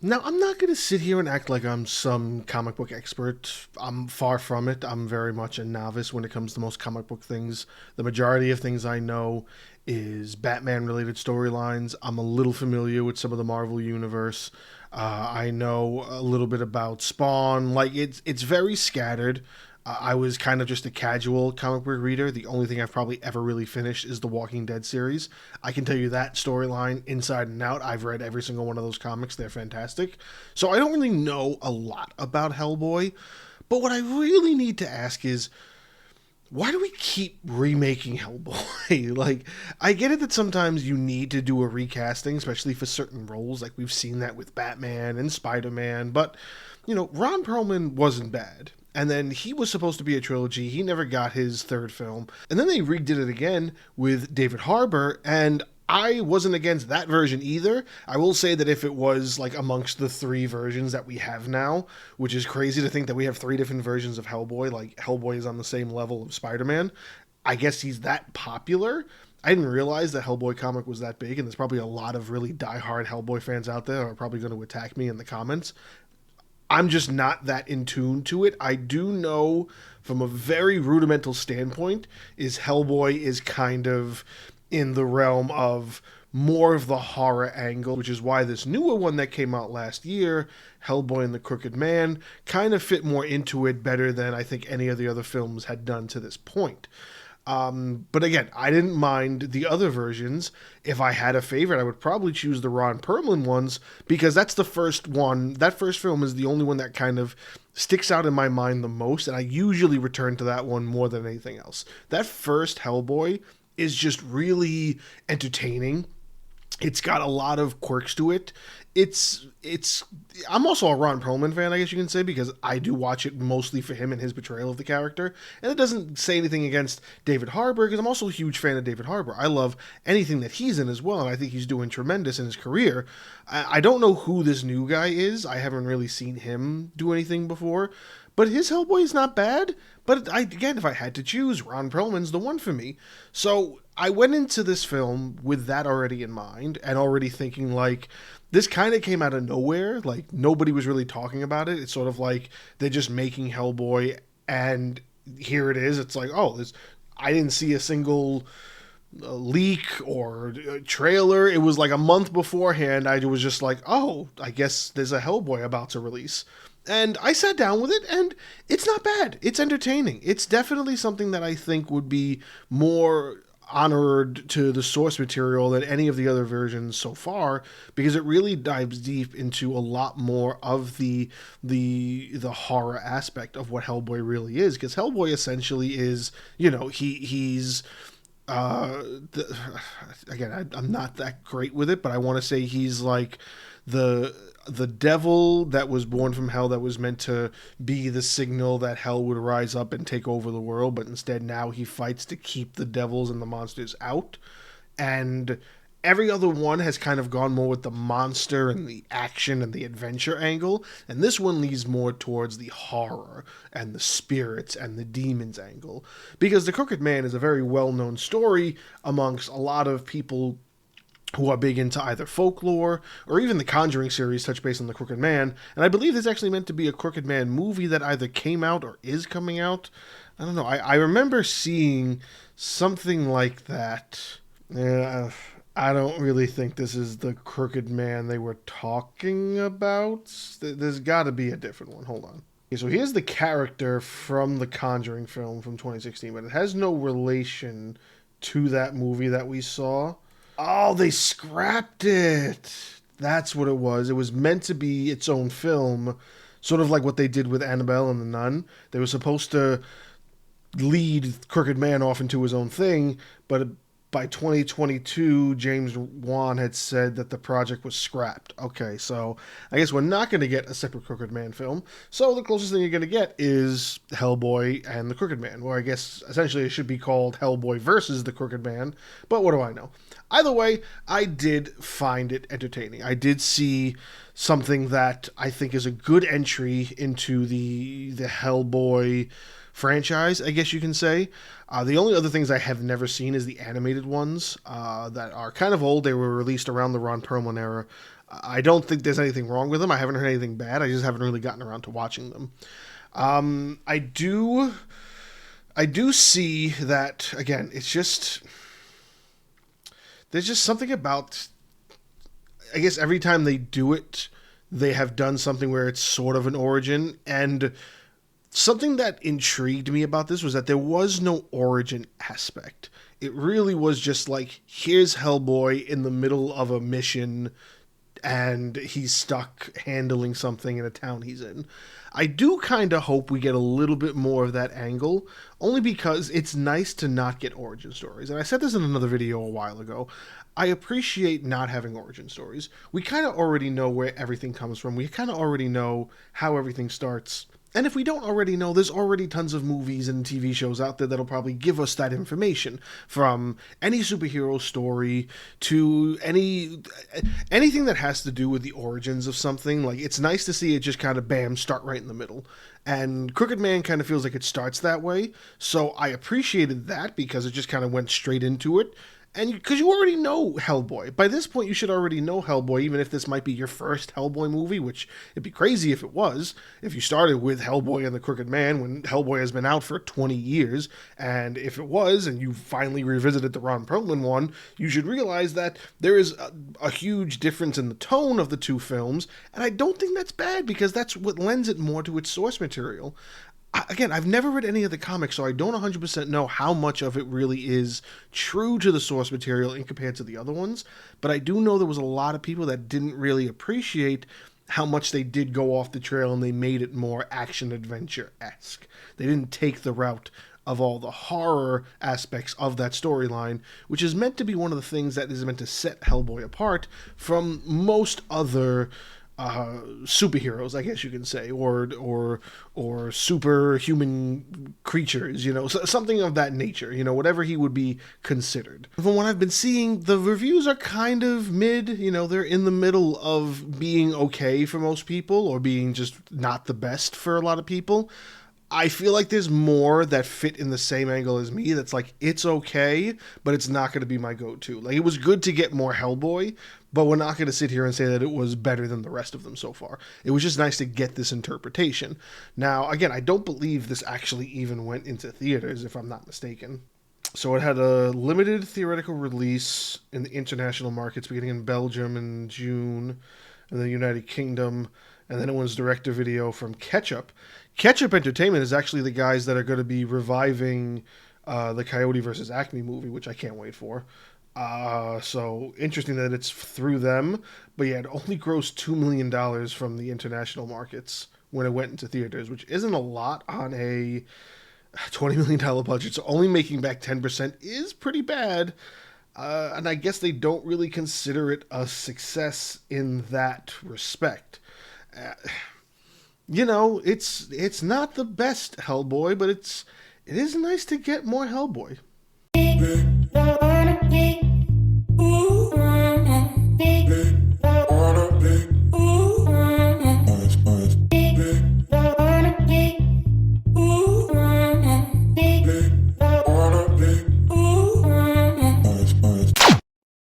Now, I'm not going to sit here and act like I'm some comic book expert. I'm far from it. I'm very much a novice when it comes to most comic book things. The majority of things I know is Batman related storylines. I'm a little familiar with some of the Marvel universe. I know a little bit about Spawn. Like it's very scattered. I was kind of just a casual comic book reader. The only thing I've probably ever really finished is the Walking Dead series. I can tell you that storyline inside and out. I've read every single one of those comics. They're fantastic. So I don't really know a lot about Hellboy. But what I really need to ask is, why do we keep remaking Hellboy? Like, I get it that sometimes you need to do a recasting, especially for certain roles. Like, we've seen that with Batman and Spider Man. But, Ron Perlman wasn't bad. And then he was supposed to be a trilogy. He never got his third film. And then they redid it again with David Harbour. And I wasn't against that version either. I will say that if it was like amongst the three versions that we have now, which is crazy to think that we have three different versions of Hellboy, like Hellboy is on the same level of Spider-Man. I guess he's that popular. I didn't realize that Hellboy comic was that big, and there's probably a lot of really diehard Hellboy fans out there who are probably going to attack me in the comments. I'm just not that in tune to it. I do know from a very rudimental standpoint is Hellboy is kind of in the realm of more of the horror angle, which is why this newer one that came out last year, Hellboy and the Crooked Man, kind of fit more into it better than I think any of the other films had done to this point. But again, I didn't mind the other versions. If I had a favorite, I would probably choose the Ron Perlman ones because that's the first one. That first film is the only one that kind of sticks out in my mind the most, and I usually return to that one more than anything else. That first Hellboy is just really entertaining. It's got a lot of quirks to it. It's I'm also a Ron Perlman fan, I guess you can say, because I do watch it mostly for him and his portrayal of the character. And it doesn't say anything against David Harbour, because I'm also a huge fan of David Harbour. I love anything that he's in as well, and I think he's doing tremendous in his career. I don't know who this new guy is. I haven't really seen him do anything before. But his Hellboy is not bad. But again, if I had to choose, Ron Perlman's the one for me. So I went into this film with that already in mind and already thinking like, this kind of came out of nowhere. Like nobody was really talking about it. It's sort of like they're just making Hellboy and here it is. It's like, oh, I didn't see a single leak or trailer. It was like a month beforehand. I was just like, oh, I guess there's a Hellboy about to release. And I sat down with it, and it's not bad. It's entertaining. It's definitely something that I think would be more honored to the source material than any of the other versions so far, because it really dives deep into a lot more of the horror aspect of what Hellboy really is. Because Hellboy essentially is, he's again, I'm not that great with it, but I want to say he's like the devil that was born from hell, that was meant to be the signal that hell would rise up and take over the world, but instead now he fights to keep the devils and the monsters out. And every other one has kind of gone more with the monster and the action and the adventure angle, and this one leans more towards the horror and the spirits and the demons angle, because the Crooked Man is a very well-known story amongst a lot of people who are big into either folklore or even the Conjuring series touch base on the Crooked Man. And I believe there's actually meant to be a Crooked Man movie that either came out or is coming out. I don't know. I remember seeing something like that. I don't really think this is the Crooked Man they were talking about. There's got to be a different one. Hold on. Okay, so here's the character from the Conjuring film from 2016, but it has no relation to that movie that we saw. Oh, they scrapped it. That's what it was. It was meant to be its own film, sort of like what they did with Annabelle and the Nun. They were supposed to lead Crooked Man off into his own thing, but by 2022, James Wan had said that the project was scrapped. Okay, so I guess we're not going to get a separate Crooked Man film. So the closest thing you're going to get is Hellboy and the Crooked Man, or I guess essentially it should be called Hellboy versus the Crooked Man, but what do I know? Either way, I did find it entertaining. I did see something that I think is a good entry into the Hellboy franchise, I guess you can say. The only other things I have never seen is the animated ones that are kind of old. They were released around the Ron Perlman era. I don't think there's anything wrong with them. I haven't heard anything bad. I just haven't really gotten around to watching them. I do see that again. It's just there's just something about. I guess every time they do it, they have done something where it's sort of an origin. And something that intrigued me about this was that there was no origin aspect. It really was just like, here's Hellboy in the middle of a mission and he's stuck handling something in a town he's in. I do kind of hope we get a little bit more of that angle, only because it's nice to not get origin stories. And I said this in another video a while ago. I appreciate not having origin stories. We kind of already know where everything comes from. We kind of already know how everything starts. And if we don't already know, there's already tons of movies and TV shows out there that'll probably give us that information. From any superhero story to anything that has to do with the origins of something. Like, it's nice to see it just kind of, bam, start right in the middle. And Crooked Man kind of feels like it starts that way. So I appreciated that because it just kind of went straight into it. And because you already know Hellboy. By this point, you should already know Hellboy, even if this might be your first Hellboy movie, which it'd be crazy if it was. If you started with Hellboy and the Crooked Man when Hellboy has been out for 20 years, and if it was, and you finally revisited the Ron Perlman one, you should realize that there is a huge difference in the tone of the two films, and I don't think that's bad, because that's what lends it more to its source material. Again, I've never read any of the comics, so I don't 100% know how much of it really is true to the source material in compared to the other ones, but I do know there was a lot of people that didn't really appreciate how much they did go off the trail and they made it more action-adventure-esque. They didn't take the route of all the horror aspects of that storyline, which is meant to be one of the things that is meant to set Hellboy apart from most other superheroes, I guess you can say, or superhuman creatures, something of that nature, whatever he would be considered. From what I've been seeing, the reviews are kind of mid, they're in the middle of being okay for most people or being just not the best for a lot of people. I feel like there's more that fit in the same angle as me that's like, it's okay, but it's not going to be my go-to. Like, it was good to get more Hellboy, but we're not going to sit here and say that it was better than the rest of them so far. It was just nice to get this interpretation. Now, again, I don't believe this actually even went into theaters, if I'm not mistaken. So it had a limited theoretical release in the international markets, beginning in Belgium in June, and the United Kingdom, and then it was direct-to-video from Ketchup. Ketchup Entertainment is actually the guys that are going to be reviving the Coyote vs. Acme movie, which I can't wait for. So interesting that it's through them. But yeah, it only grossed $2 million from the international markets when it went into theaters, which isn't a lot on a $20 million budget. So only making back 10% is pretty bad. And I guess they don't really consider it a success in that respect. It's not the best Hellboy, but it is nice to get more Hellboy.